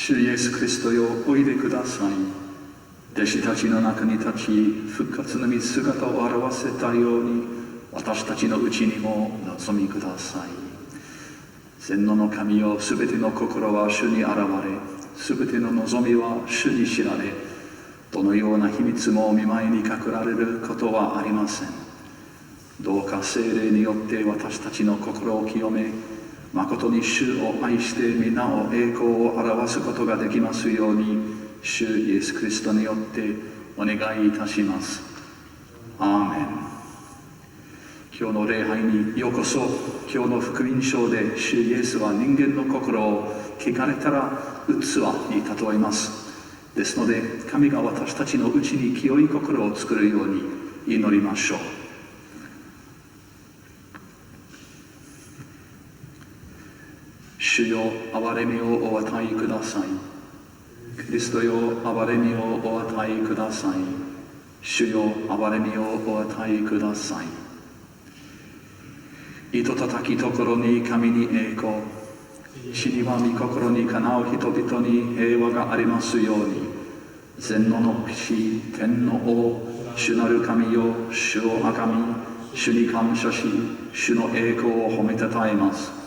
主イエス・キリストよ、おいでください。弟子たちの中に立ち、復活の御姿を表せたように、私たちのうちにも望みください。全能の神よ、すべての心は主に現れ、すべての望みは主に知られ、どのような秘密も見舞いに隠られることはありません。どうか聖霊によって私たちの心を清め、誠に主を愛して皆を栄光を表すことができますように、主イエス・キリストによってお願いいたします。アーメン。今日の礼拝にようこそ。今日の福音書で主イエスは人間の心を汚れたら器に例えます。ですので、神が私たちのうちに清い心を作るように祈りましょう。主よ、憐れみをお与えください。キリストよ、憐れみをお与えください。主よ、憐れみをお与えください。糸叩きところに神に栄光、地には御心にかなう人々に平和がありますように。全能の父、天の王、主なる神よ、主をあがみ、主に感謝し、主の栄光を褒めたたえます。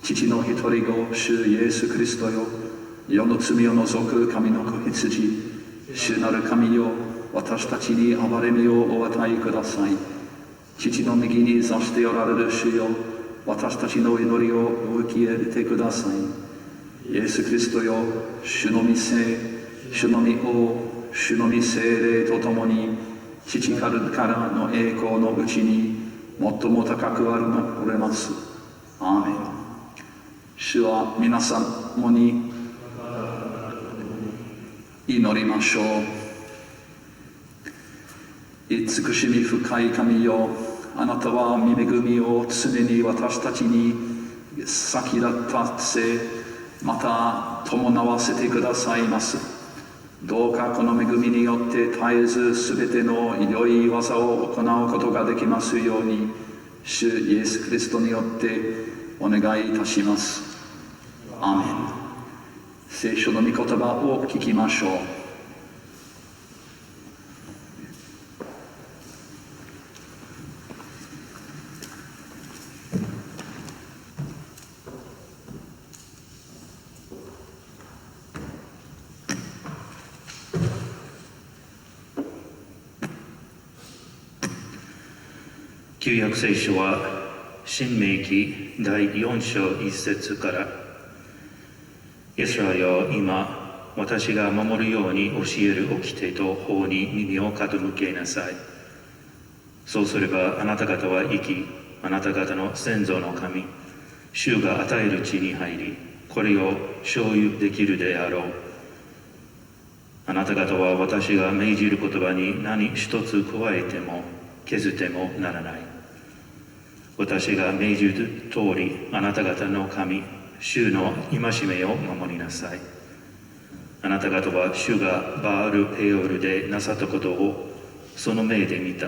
父の一人子、主イエス・キリストよ、世の罪を除く神の子羊、主なる神よ、私たちに憐れみをお与えください。父の右に座しておられる主よ、私たちの祈りを受け入れてください。イエス・キリストよ、主の御聖、主の御王、主の御聖霊とともに、父からの栄光のうちに最も高くあられます。アーメン。主は皆さんもに祈りましょう。慈しみ深い神よ、あなたは御恵みを常に私たちに先立たせ、また伴わせてくださいます。どうかこの恵みによって絶えずすべての良い技を行うことができますように、主イエス・キリストによってお願いいたします。アーメン。聖書の御言葉を聞きましょう。旧約聖書は申命記第4章1節から、イスラエルよ、今私が守るように教える掟と法に耳を傾けなさい。そうすればあなた方は生き、あなた方の先祖の神、主が与える地に入り、これを所有できるであろう。あなた方は私が命じる言葉に何一つ加えても削ってもならない。私が命じる通り、あなた方の神、主の戒めを守りなさい。あなた方は主がバール・ペオルでなさったことをその目で見た。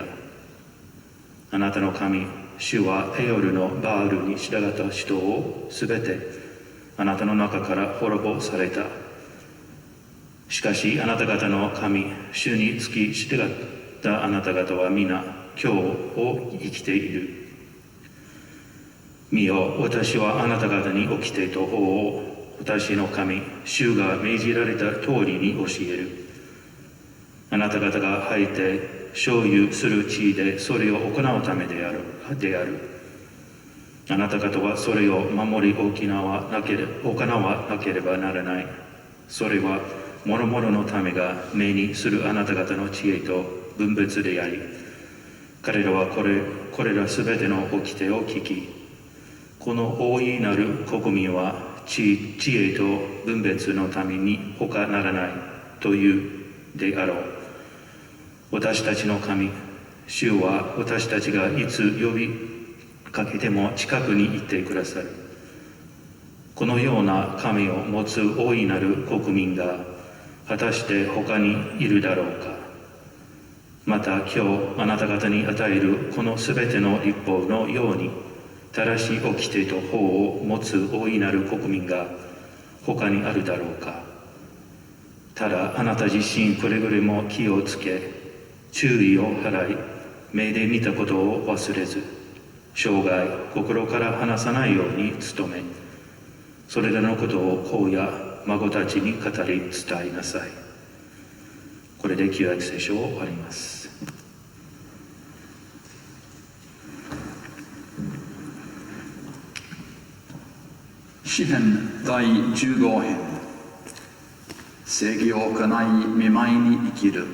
あなたの神、主はペオルのバールに従った人をすべてあなたの中から滅ぼされた。しかしあなた方の神、主につき従ったあなた方は皆今日を生きている。見よ、私はあなた方に掟と法を私の神、主が命じられた通りに教える。あなた方が入って所有する地でそれを行うためである。あなた方はそれを守り行わなければならない。それは諸々のためが目にするあなた方の知恵と分別であり、彼らはこれらすべての掟を聞き、この大いなる国民は知恵と分別のために他ならないというであろう。私たちの神、主は私たちがいつ呼びかけても近くにいてくださる。このような神を持つ大いなる国民が果たして他にいるだろうか。また今日あなた方に与えるこのすべての立法のように、正しい掟と法を持つ大いなる国民が他にあるだろうか。ただあなた自身くれぐれも気をつけ、注意を払い、目で見たことを忘れず、生涯心から離さないように努め、それらのことを子や孫たちに語り伝えなさい。これで旧約聖書を終わります。詩編第15編。正義を行い見舞いに生きる。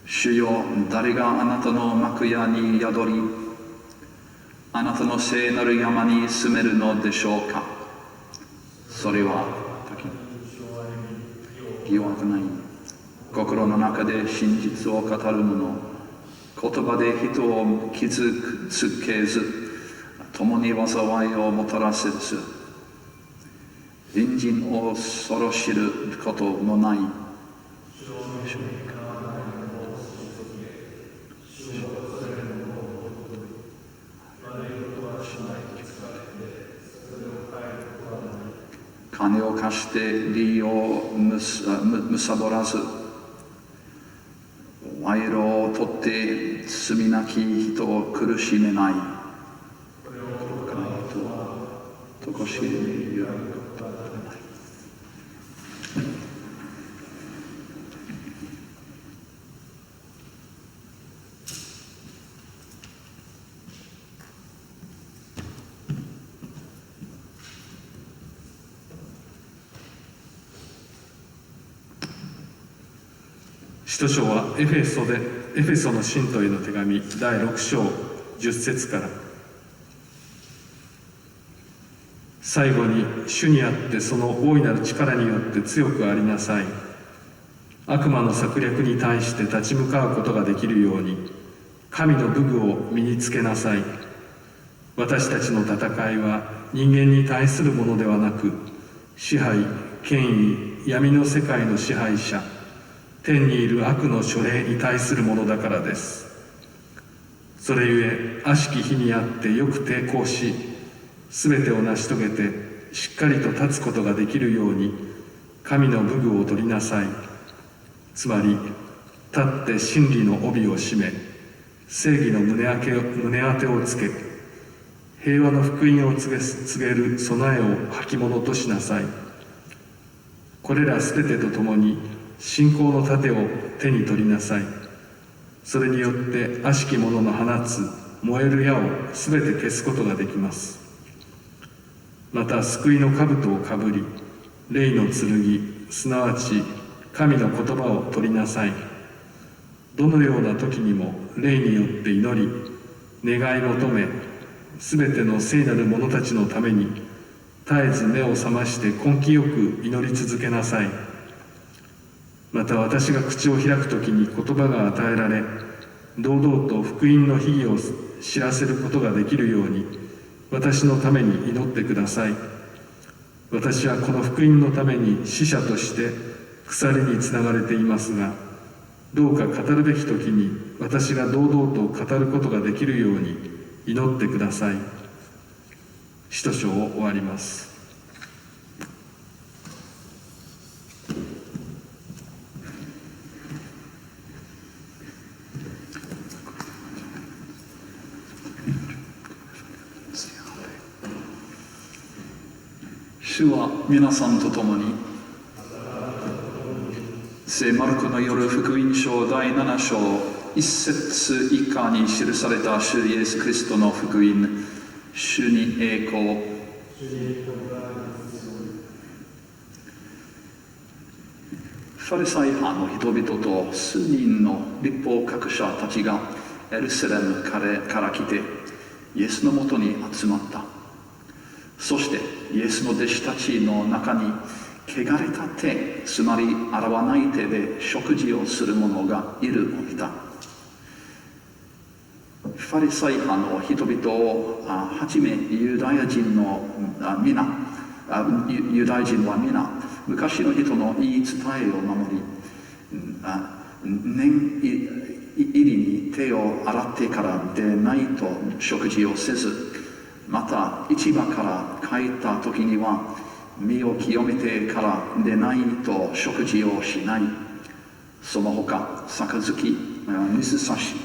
主よ、誰があなたの幕屋に宿り、あなたの聖なる山に住めるのでしょうか。それは疑惑ない。心の中で真実を語る者、言葉で人を傷つけず、共に災いをもたらせず、隣人を恐知ることもない。金を貸して利をむさぼらず、賄賂を取って罪なき人を苦しめない。とこしえに揺らぐことはない。使徒書はエフェソの信徒への手紙第6章10節から。最後に主にあってその大いなる力によって強くありなさい。悪魔の策略に対して立ち向かうことができるように神の武具を身につけなさい。私たちの戦いは人間に対するものではなく、支配、権威、闇の世界の支配者、天にいる悪の書類に対するものだからです。それゆえ悪しき日にあってよく抵抗し、すべてを成し遂げてしっかりと立つことができるように神の武具を取りなさい。つまり立って真理の帯を締め、正義の胸当てをつけ、平和の福音を告げる備えを履物としなさい。これらすべてとともに信仰の盾を手に取りなさい。それによって悪しき者の放つ燃える矢をすべて消すことができます。また救いの兜をかぶり、霊の剣、すなわち神の言葉を取りなさい。どのような時にも霊によって祈り、願い求め、すべての聖なる者たちのために絶えず目を覚まして根気よく祈り続けなさい。また私が口を開くときに言葉が与えられ、堂々と福音の秘義を知らせることができるように、私のために祈ってください。私はこの福音のために使者として鎖につながれていますが、どうか語るべきときに私が堂々と語ることができるように祈ってください。使徒書を終わります。主は皆さんと共に、聖マルコの夜福音書第7章1節以下に記された主イエス・キリストの福音、主に栄光。ファリサイ派の人々と数人の律法学者たちがエルサレムから来てイエスのもとに集まった。そしてイエスの弟子たちの中に汚れた手、つまり洗わない手で食事をする者がいるのを見た。ファリサイ派の人々をはじめユダヤ人は皆昔の人の言い伝えを守り、念入りに手を洗ってからでないと食事をせず、また市場から帰った時には身を清めてからでないと食事をしない。その他、杯、水差し、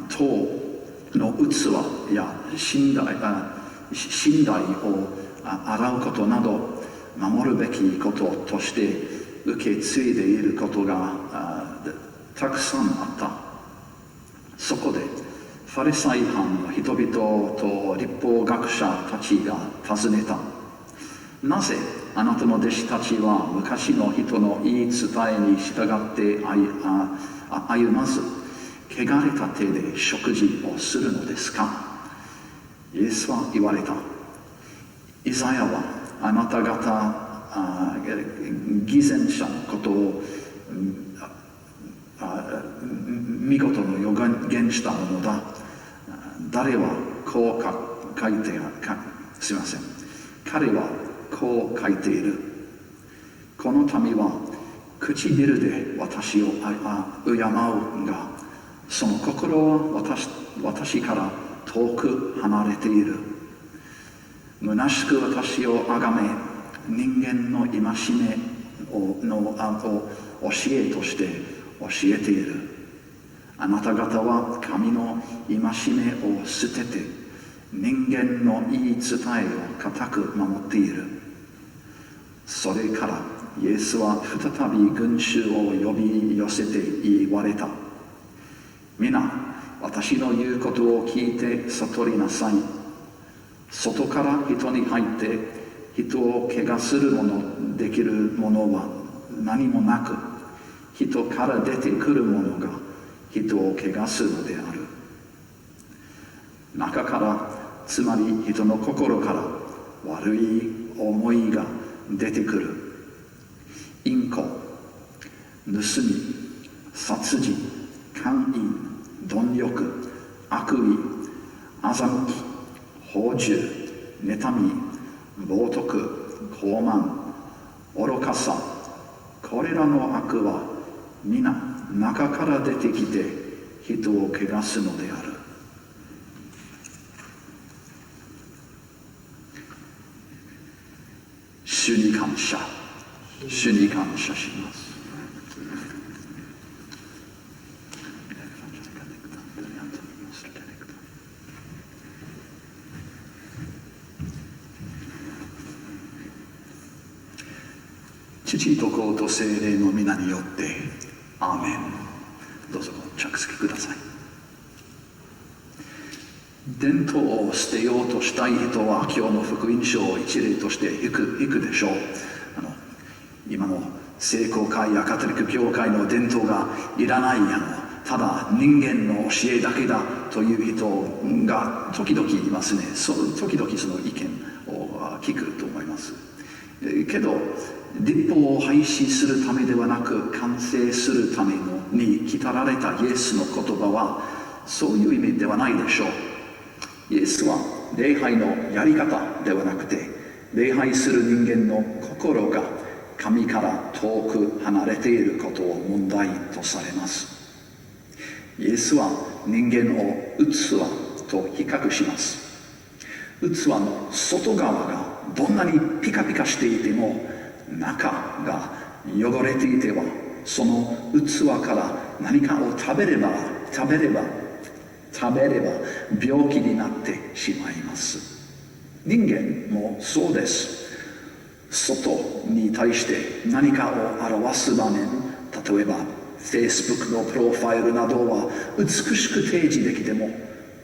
塔の器や寝台を洗うことなど、守るべきこととして受け継いでいることがたくさんあった。そこでファリサイ派の人々と律法学者たちが尋ねた。なぜあなたの弟子たちは昔の人の言い伝えに従って歩まず、汚れた手で食事をするのですか。イエスは言われた。イザヤはあなた方偽善者のことを見事の予言したものだ。誰はこう書いてすいません。彼はこう書いている。この民は唇で私を敬うが、その心は私から遠く離れている。虚しく私を崇め、人間の戒めの教えとして教えている。あなた方は神の戒めを捨てて、人間の言い伝えを固く守っている。それからイエスは再び群衆を呼び寄せて言われた。皆、私の言うことを聞いて悟りなさい。外から人に入って人を怪我するものできるものは何もなく、人から出てくるものが人を怪我するのである。中から、つまり人の心から悪い思いが出てくる。淫行、盗み、殺人、姦淫、貪欲、悪意、欺き、放縦、妬み、冒涜、傲慢、愚かさ、これらの悪は皆中から出てきて人を汚すのである。主に感謝、主に感謝します。父と子と聖霊の皆によってアーメン。どうぞ着席ください。伝統を捨てようとしたい人は今日の福音書を一例としていくでしょう。今の聖公会やカトリック教会の伝統がいらない、ただ人間の教えだけだという人が時々いますね。時々その意見を聞くと思います。けど律法を廃止するためではなく、完成するために来たられたイエスの言葉はそういう意味ではないでしょう。イエスは礼拝のやり方ではなくて、礼拝する人間の心が神から遠く離れていることを問題とされます。イエスは人間を器と比較します。器の外側がどんなにピカピカしていても、中が汚れていては、その器から何かを食べれば病気になってしまいます。人間もそうです。外に対して何かを表す場面、例えば Facebook のプロファイルなどは美しく提示できても、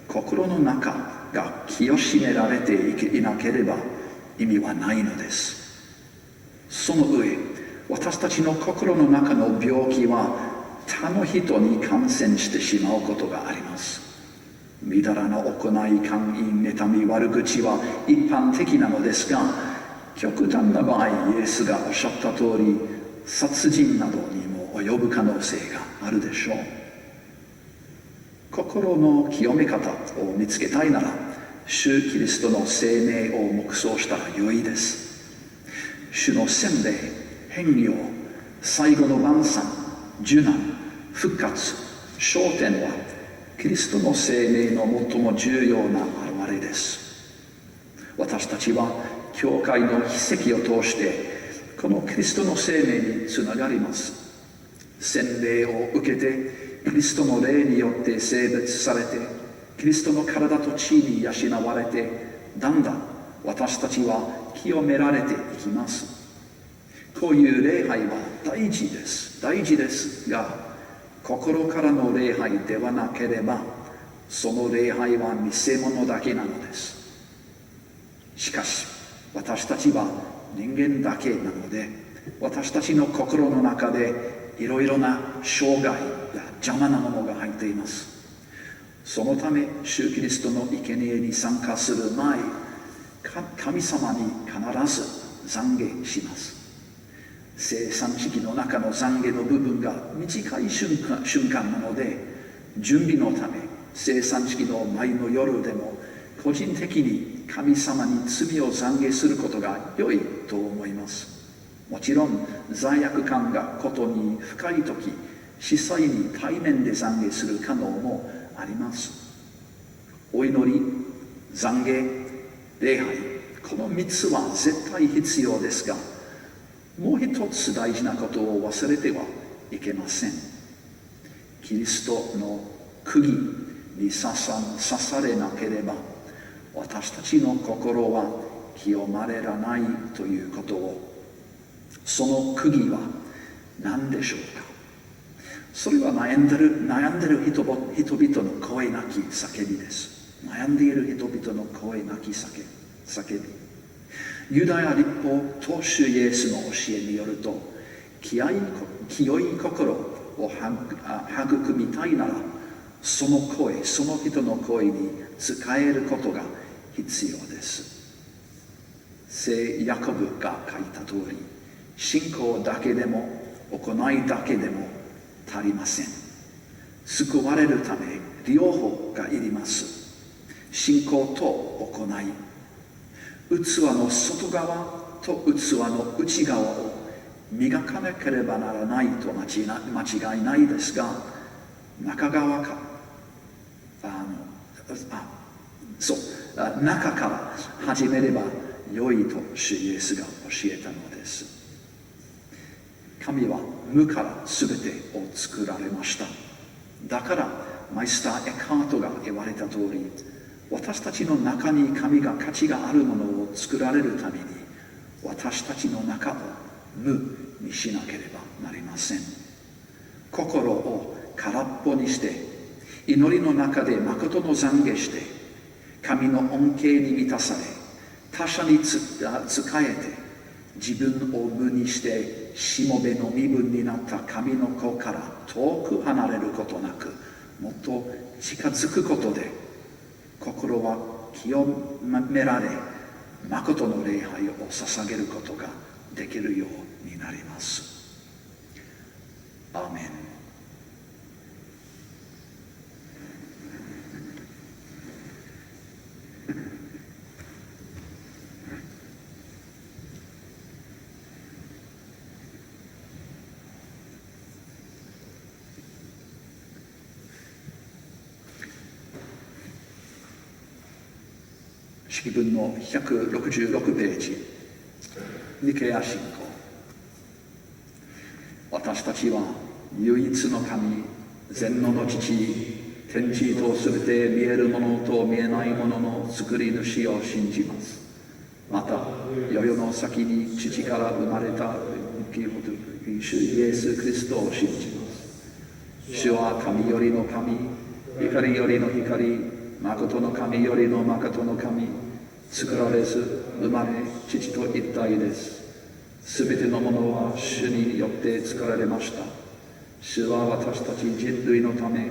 心の中が清しめられていなければ意味はないのです。その上、私たちの心の中の病気は他の人に感染してしまうことがあります。みだらな行い、姦淫、妬み、悪口は一般的なのですが、極端な場合、イエスがおっしゃった通り、殺人などにも及ぶ可能性があるでしょう。心の清め方を見つけたいなら、主キリストの生命を黙想したら良いです。主の洗礼、変容、最後の晩餐、受難、復活、焦点はキリストの生命の最も重要な現れです。私たちは教会の奇跡を通してこのキリストの生命につながります。洗礼を受けてキリストの霊によって性別されてキリストの体と血に養われてだんだん私たちは清められていきます。こういう礼拝は大事ですが、心からの礼拝ではなければその礼拝は偽物だけなのです。しかし私たちは人間だけなので、私たちの心の中でいろいろな障害や邪魔なものが入っています。そのため主キリストの生贄に参加する前、神様に必ず懺悔します。生産式の中の懺悔の部分が短い瞬間なので、準備のため生産式の前の夜でも個人的に神様に罪を懺悔することが良いと思います。もちろん罪悪感がことに深い時、実際に対面で懺悔する可能もあります。お祈り、懺悔、礼拝、この3つは絶対必要ですが、もう一つ大事なことを忘れてはいけません。キリストの釘に刺されなければ私たちの心は清まれらないということを、その釘は何でしょうか。それは悩んでる人々の声なき叫びです。悩んでいる人々の声なき叫び。ユダヤ立法と主イエスの教えによると、清い心を育みたいなら、その人の声に使えることが必要です。聖ヤコブが書いた通り、信仰だけでも行いだけでも足りません。救われるため両方がいります。信仰と行い。器の外側と器の内側を磨かなければならないと間違いないですが、中から始めれば良いと主イエスが教えたのです。神は無から全てを作られました。だからマイスター・エカートが言われた通り、私たちの中に神が価値があるものを作られるために、私たちの中を無にしなければなりません。心を空っぽにして、祈りの中で誠の懺悔して、神の恩恵に満たされ、他者に仕えて、自分を無にして、しもべの身分になった神の子から遠く離れることなく、もっと近づくことで、心は清められ、誠の礼拝を捧げることができるようになります。アーメン。式文の166ページ、ニケア信仰。私たちは唯一の神、全能の父、天地とすべて見えるものと見えないものの作り主を信じます。また、世の先に父から生まれた主イエス・キリストを信じます。主は神よりの神、光よりの光、誠の神よりの誠の神、作られず生まれ父と一体です。すべてのものは主によって作られました。主は私たち人類のため、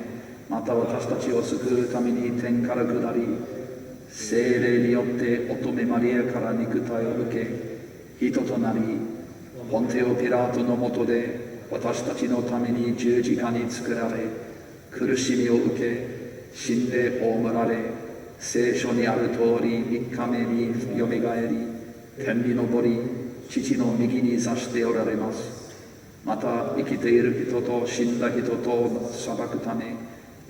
また私たちを救うために天から下り、聖霊によって乙女マリアから肉体を受け、人となり、ポンテオ・ピラートのもとで私たちのために十字架に作られ、苦しみを受け、死んで葬られ、聖書にある通り3日目によみがえり、天に昇り、父の右に座しておられます。また生きている人と死んだ人と裁くため、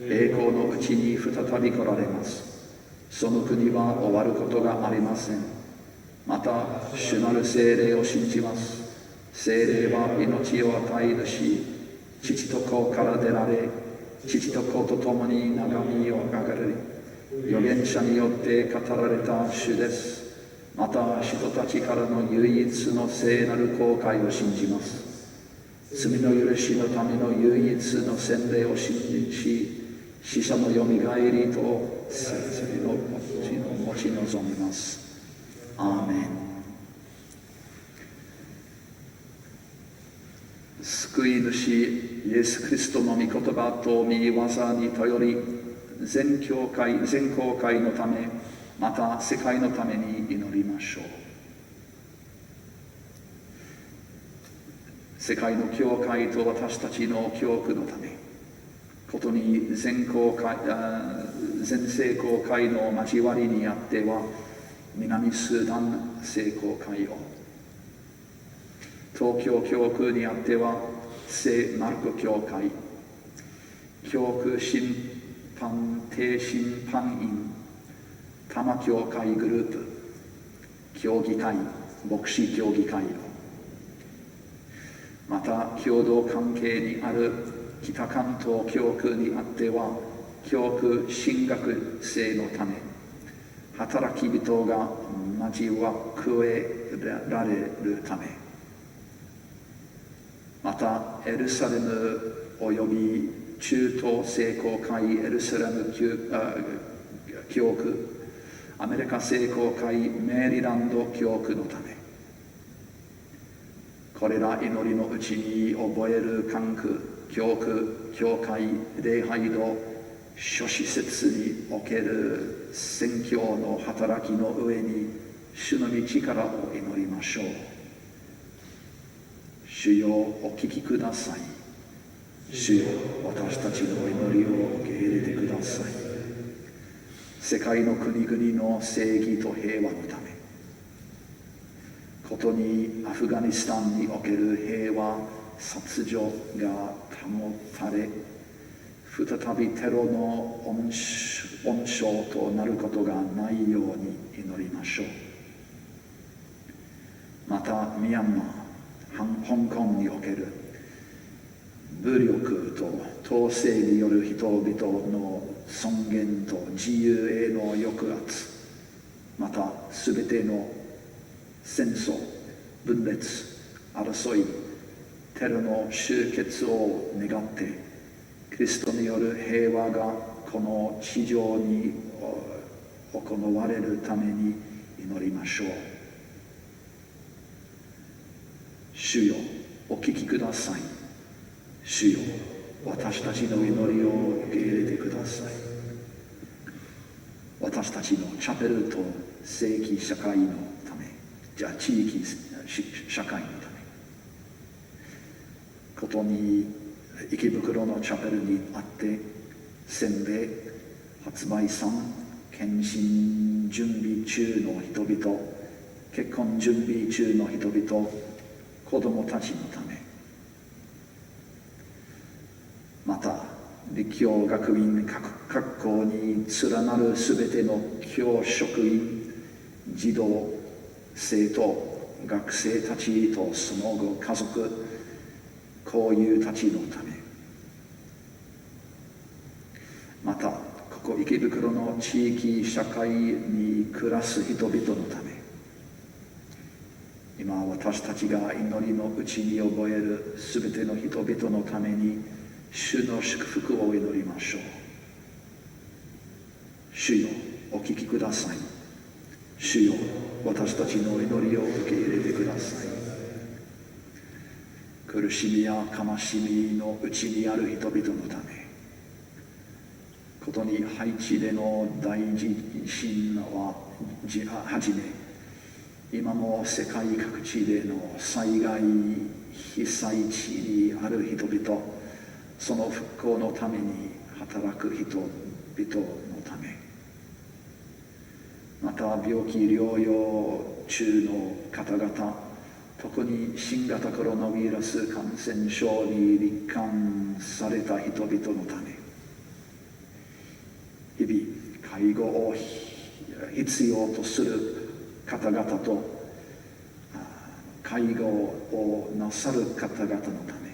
栄光のうちに再び来られます。その国は終わることがありません。また主なる聖霊を信じます。聖霊は命を与え主、父と子から出られ、父と子と共に眺みを上がり、預言者によって語られた主です。また人たちからの唯一の聖なる公開を信じます。罪の許しのための唯一の洗礼を信じ、死者のよみがえりと聖霊の持ち望みます。アーメン。救い主イエス・キリストの御言葉と御業に頼り、全教会、全公会のため、また世界のために祈りましょう。世界の教会と私たちの教区のため、ことに全聖公会の交わりにあっては、南スーダン聖公会を、東京教区にあっては聖マルコ教会、教区審判定審判員、多摩教会グループ、協議会、牧師協議会を、また共同関係にある北関東教区にあっては教区神学生のため、働き人が交わえられるため、またエルサレムおよび中東聖公会エルサレム教区、アメリカ聖公会メリランド教区のため、これら祈りのうちに覚える管区、教区、教会、礼拝の諸施設における宣教の働きの上に主の御力を祈りましょう。主よ、お聞きください。主よ、私たちの祈りを受け入れてください。世界の国々の正義と平和のため、ことにアフガニスタンにおける平和秩序が保たれ、再びテロの温床となることがないように祈りましょう。またミャンマー、香港における武力と統制による人々の尊厳と自由への抑圧、またすべての戦争、分裂、争い、テロの終結を願って、キリストによる平和がこの地上に行われるために祈りましょう。主よ、お聞きください。主よ、私たちの祈りを受け入れてください。私たちのチャペルと正規社会のため、地域社会のため、ことに池袋のチャペルにあってせんべい発売さん、献身準備中の人々、結婚準備中の人々、子供たちのため、また立教学院各校に連なるすべての教職員、児童、生徒、学生たちとその後家族、交友たちのため、またここ池袋の地域社会に暮らす人々のため、今私たちが祈りのうちに覚えるすべての人々のために主の祝福を祈りましょう。主よ、お聞きください。主よ、私たちの祈りを受け入れてください。苦しみや悲しみのうちにある人々のため、ことにハイチでの大地震ははじめ、今も世界各地での災害被災地にある人々、その復興のために働く人々のため、また病気療養中の方々、特に新型コロナウイルス感染症に罹患された人々のため、日々介護を必要とする方々と介護をなさる方々のため、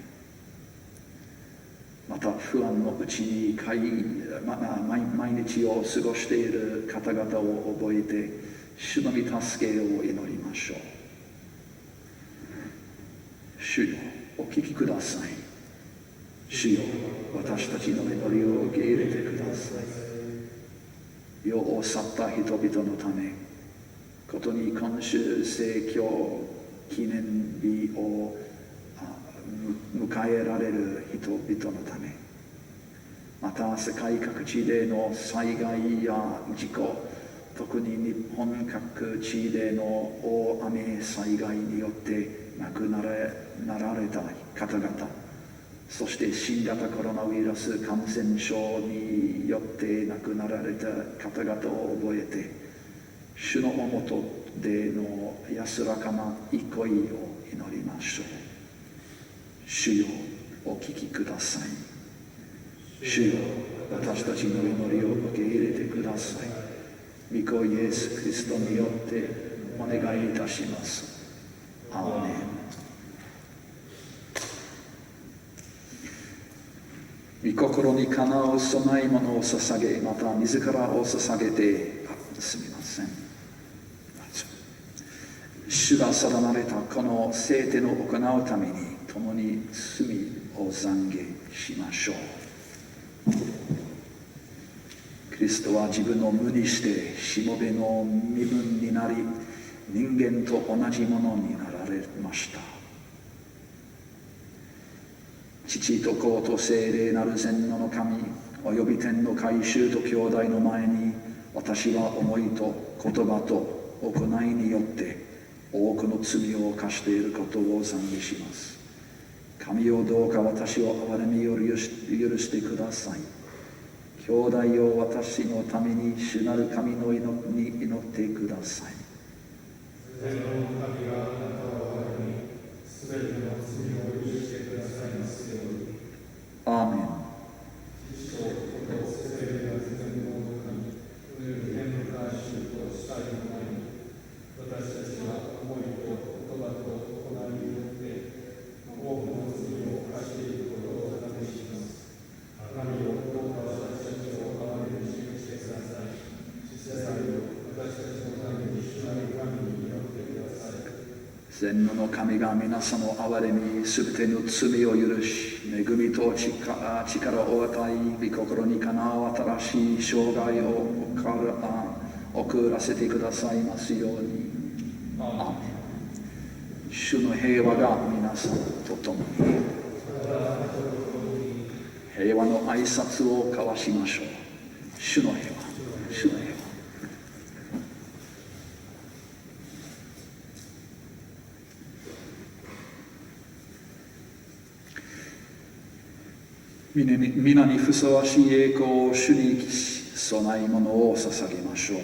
また不安のうちに毎日を過ごしている方々を覚えて、主の御助けを祈りましょう。主よ、お聞きください。主よ、私たちの祈りを受け入れてください。世を去った人々のため、ことに今週聖教記念日を迎えられる人々のため、また世界各地での災害や事故、特に日本各地での大雨災害によって亡くなられた方々、そして新型コロナウイルス感染症によって亡くなられた方々を覚えて、主のおもとでの安らかな憩いを祈りましょう。主よ、お聞きください。主よ、私たちの祈りを受け入れてください。御子イエス・キリストによってお願いいたします。アーメン。御心にかなう供え物を捧げ、また自らを捧げて、すみません。主が定められたこの聖典を行うために、共に罪を懺悔しましょう。キリストは自分を無にしてしもべの身分になり、人間と同じものになられました。父と子と聖霊なる全能の神、および天の改宗と兄弟の前に、私は思いと言葉と行いによって多くの罪を犯していることを懺悔します。神よ、どうか私を憐れみを許してください。兄弟を私のために主なる神のに祈ってください。全能の神があなたを憐れみ、すべての罪を許してくださいますように。アーメン。父と子と聖霊なる全能の神、および天の改宗と主体の前に、私たちは思いと言葉と行いによって多くの罪を犯していることを懺悔します。神よ、どうか私たちを憐れみにしてください。主催を私たちのために主なる神に祈ってください。全能の神が皆さんを憐れみ、すべての罪を許し、恵みと力を与え、御心にかなう新しい生涯を送らせてくださいますように。アーメン。主の平和が皆さんと共に。平和の挨拶を交わしましょう。主の平和、主の平和。皆にふさわしい栄光を主に供え物を捧げましょう。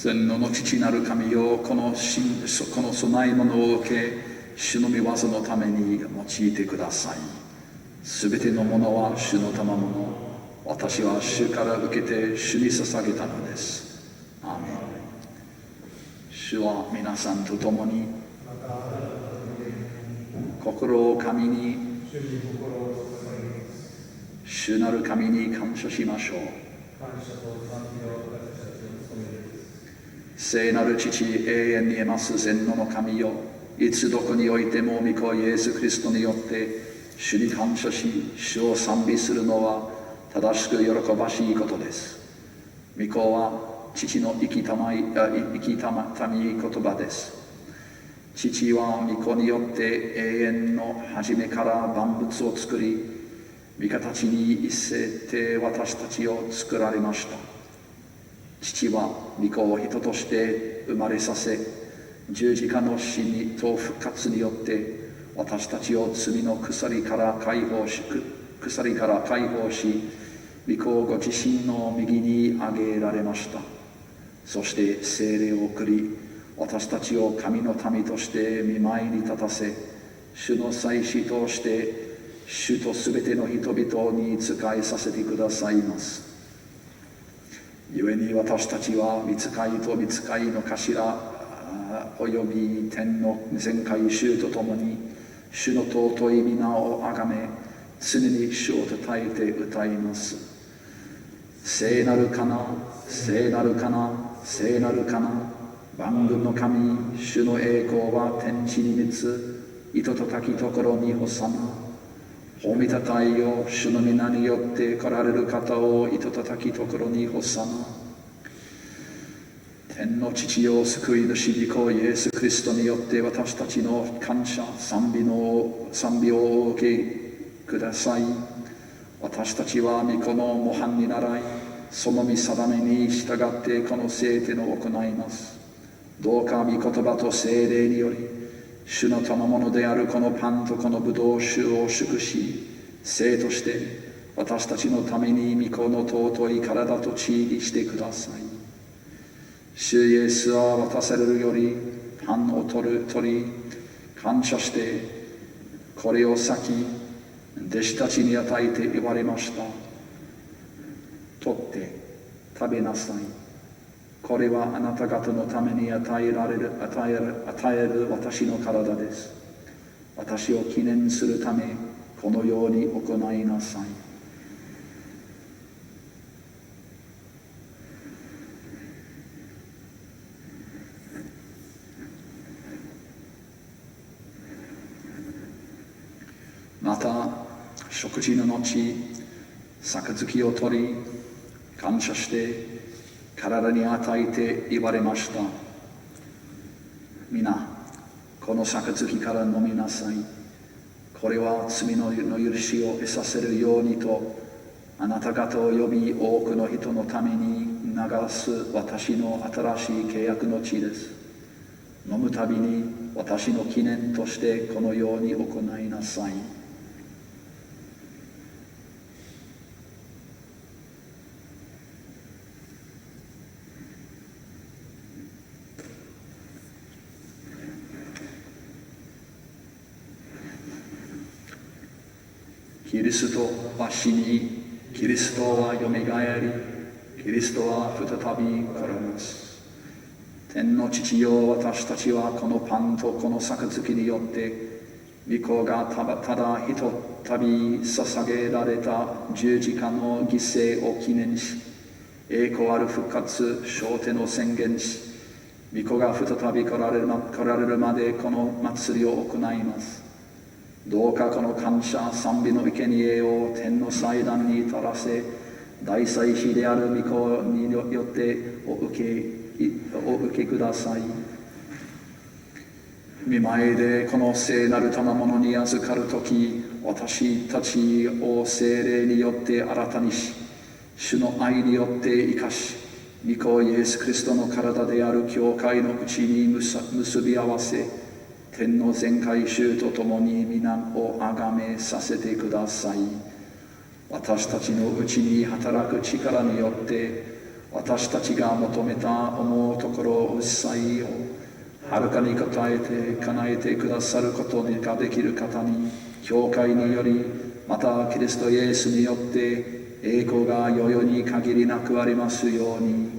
全能の父なる神よ、この供え物を受け、主の御業のために用いてください。すべてのものは主の賜物。私は主から受けて主に捧げたのです。アーメン。主は皆さんと共に、心を神に、主なる神に感謝しましょう。聖なる父、永遠にいます全能の神よ、いつどこにおいても御子イエス・キリストによって主に感謝し、主を賛美するのは正しく喜ばしいことです。御子は父の生きたまい言葉です。父は御子によって永遠の初めから万物を作り、御形に一斉て私たちを作られました。父は御子を人として生まれさせ、十字架の死にと復活によって私たちを罪の鎖から解放し、御子をご自身の右に上げられました。そして聖霊を送り、私たちを神の民として御前に立たせ、主の祭司として主とすべての人々に仕えさせてくださいます。故に私たちは御使いと御使いの頭および天の全会衆と共に主の尊い皆をあがめ、常に主をたたえて歌います。聖なるかな、聖なるかな、聖なるかな、万軍の神、主の栄光は天地に満つ、糸と滝ところにほさま。褒めたたえよ、主の皆によって来られる方を糸と滝ところにほさま。天の父よ、救い主御子イエス・キリストによって私たちの感謝、賛美をお受けください。私たちは御子の模範に倣い、その御定めに従ってこの聖典を行います。どうか御言葉と聖霊により、主の賜物であるこのパンとこのブドウ酒を祝し、聖として私たちのために御子の尊い体と血にしてください。主イエスは渡されるよりパンを取り、感謝してこれを裂き、弟子たちに与えて言われました。取って食べなさい。これはあなた方のために与える私の体です。私を記念するため、このように行いなさい。また、食事の後、杯を取り、感謝して、体に与えて言われました。皆、この杯から飲みなさい。これは罪の許しを得させるようにと、あなた方を呼び多くの人のために流す私の新しい契約の血です。飲むたびに私の記念としてこのように行いなさい。キリストは死に、キリストはよみがえり、キリストは再び来られます。天の父よ、私たちはこのパンとこの杯によって御子がただひとたび捧げられた十字架の犠牲を記念し、栄光ある復活、昇天を宣言し、御子が再び来られるまでこの祭りを行います。どうかこの感謝、賛美の生贄を天の祭壇に垂らせ、大祭司である御子によってお受けください。御前でこの聖なる賜物に預かるとき、私たちを聖霊によって新たにし、主の愛によって生かし、御子イエス・キリストの体である教会のうちに結び合わせ、天の全会衆と共に皆をあがめさせてください。私たちのうちに働く力によって、私たちが求めた思うところを祭をはるかに応えて叶えてくださることができる方に、教会によりまたキリストイエスによって栄光が世々に限りなくありますように。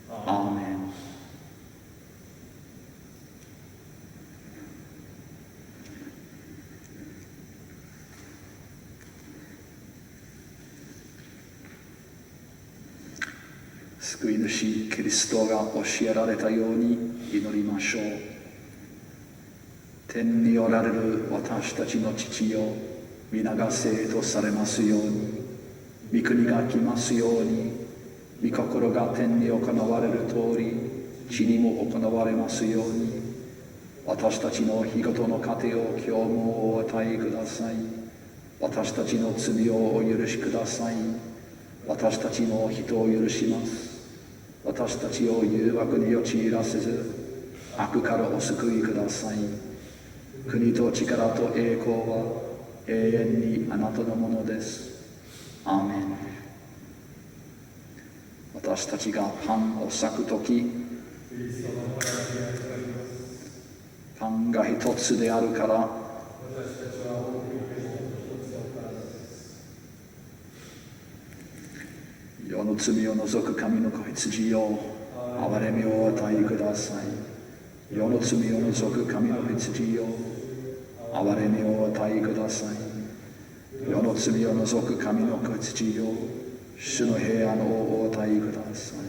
アーメン。救い主キリストが教えられたように祈りましょう。天におられる私たちの父よ、皆が聖とされますように、御国が来ますように、御心が天に行われる通り地にも行われますように。私たちの日ごとの糧を今日もお与えください。私たちの罪をお許しください。私たちも人を許します。私たちを誘惑に陥らせず、悪からお救いください。国と力と栄光は永遠にあなたのものです。アーメン。私たちがパンを裂くとき、パンが一つであるから、世の罪を除く神の子羊よ、憐れみをお与えください。世の罪を除く神の羊よ、憐れみをお与えください。世の罪を除く神の子羊よ、主の平安をお与えください。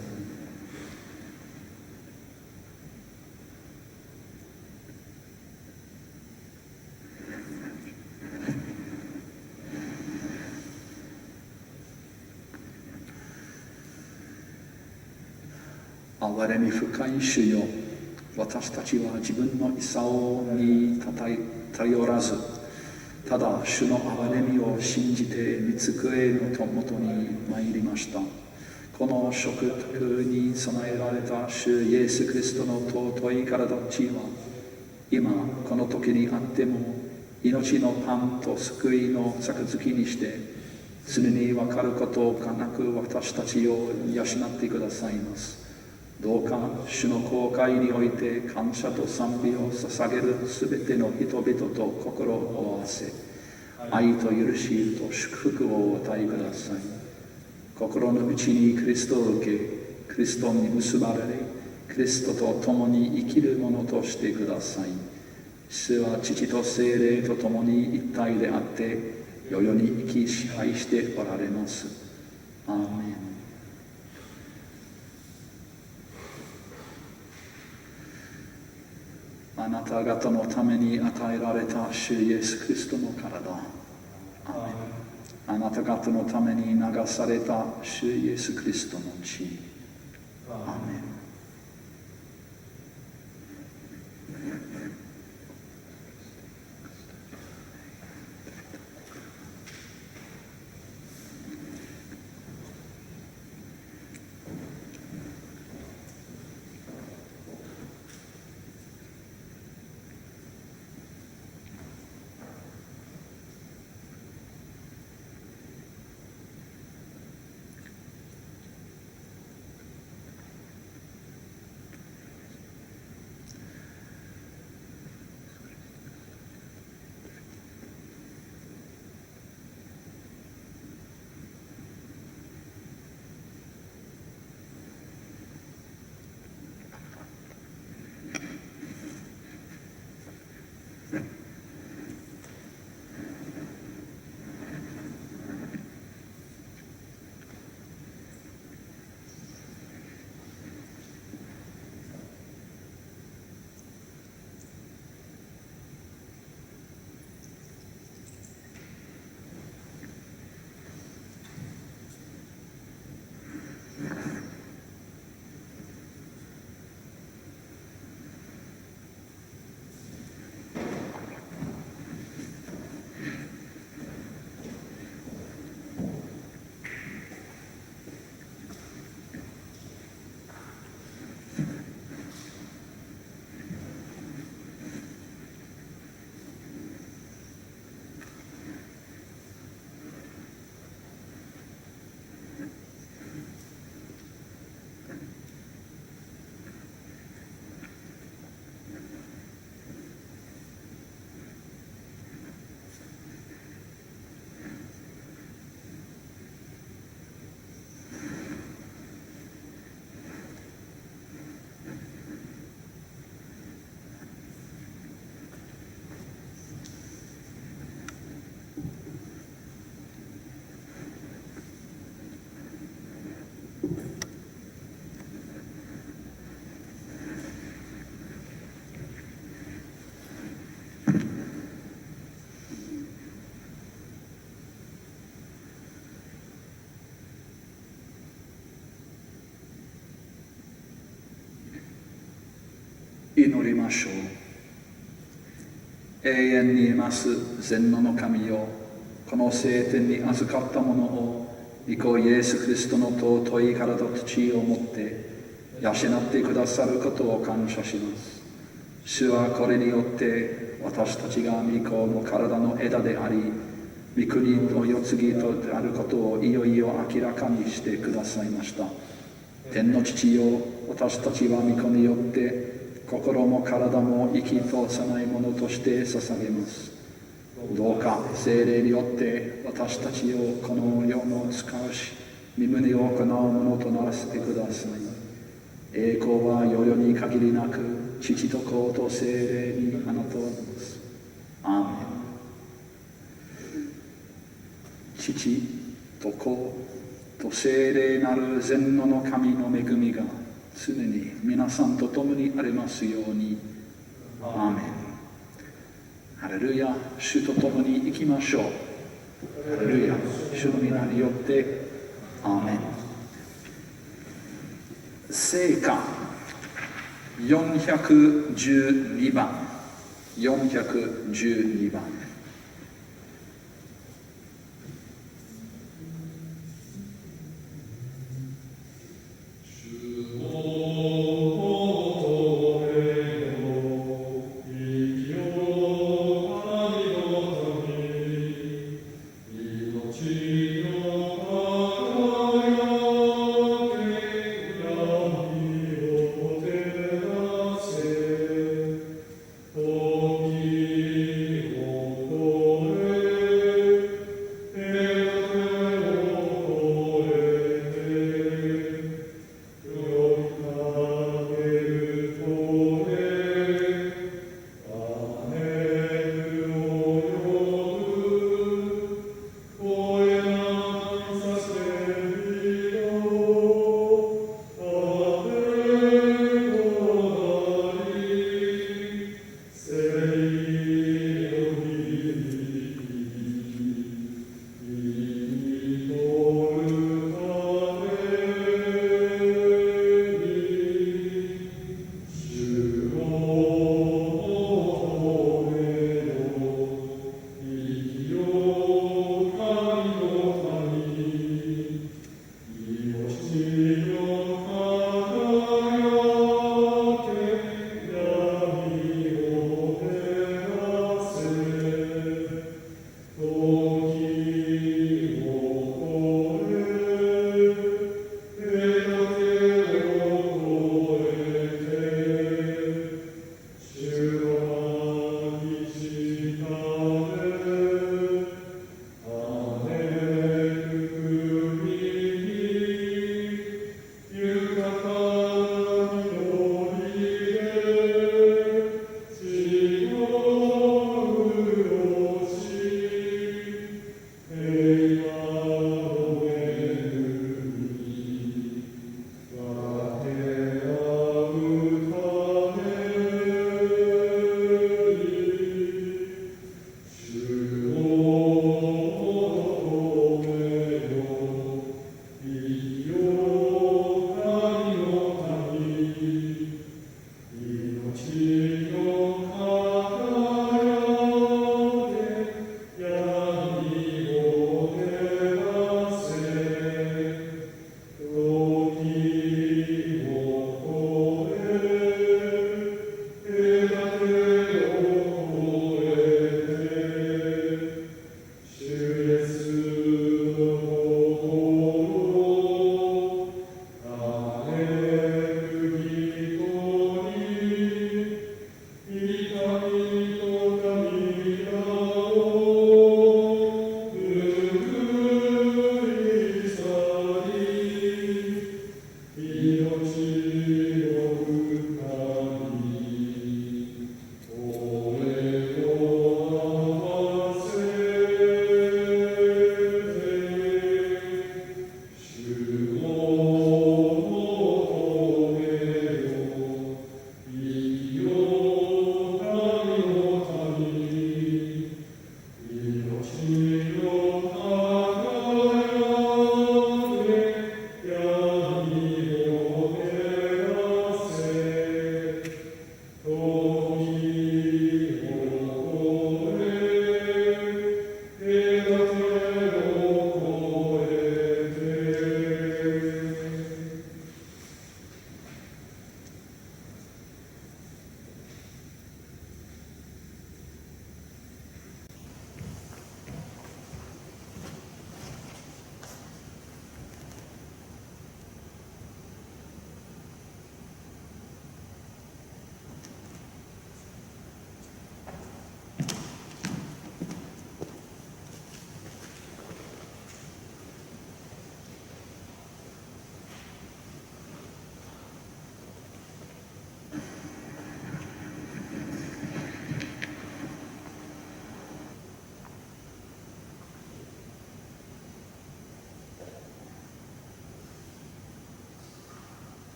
憐れみ深い主よ、私たちは自分の功に頼らず、ただ主の憐れみを信じて御机のもとに参りました。この食卓に備えられた主イエス・キリストの尊い体と血は、今この時にあっても命のパンと救いの杯にして常に分かることがなく私たちを養ってくださいます。どうか主の公会において感謝と賛美を捧げるすべての人々と心を合わせ、愛と許しと祝福をお与えください。心の内にクリストを受け、クリストに結ばれ、クリストと共に生きるものとしてください。主は父と聖霊と共に一体であって、世々に生き支配しておられます。アーメン。あなた方のために与えられた主イエス・キリストの体、アーメン。あなた方のために流された主イエス・キリストの血、アーメン。祈りましょう。永遠にいます全能の神よ、この聖典に預かったものを御子イエス・キリストの尊い体と血をもって養ってくださることを感謝します。主はこれによって私たちが御子の体の枝であり、御国の世継ぎとあることをいよいよ明らかにしてくださいました。天の父よ、私たちは御子によって心も体も生きとさないものとして捧げます。どうか聖霊によって私たちをこの世の使うし身旨を行うものとならせてください。栄光は世々に限りなく父と子と聖霊にあなたはます。アーメン。父と子と聖霊なる全能の神の恵みが常に皆さんと共にありますように。アーメン。ハレルヤ、主と共に行きましょう。ハレルヤ、主の皆によって。アーメン。聖歌412番412番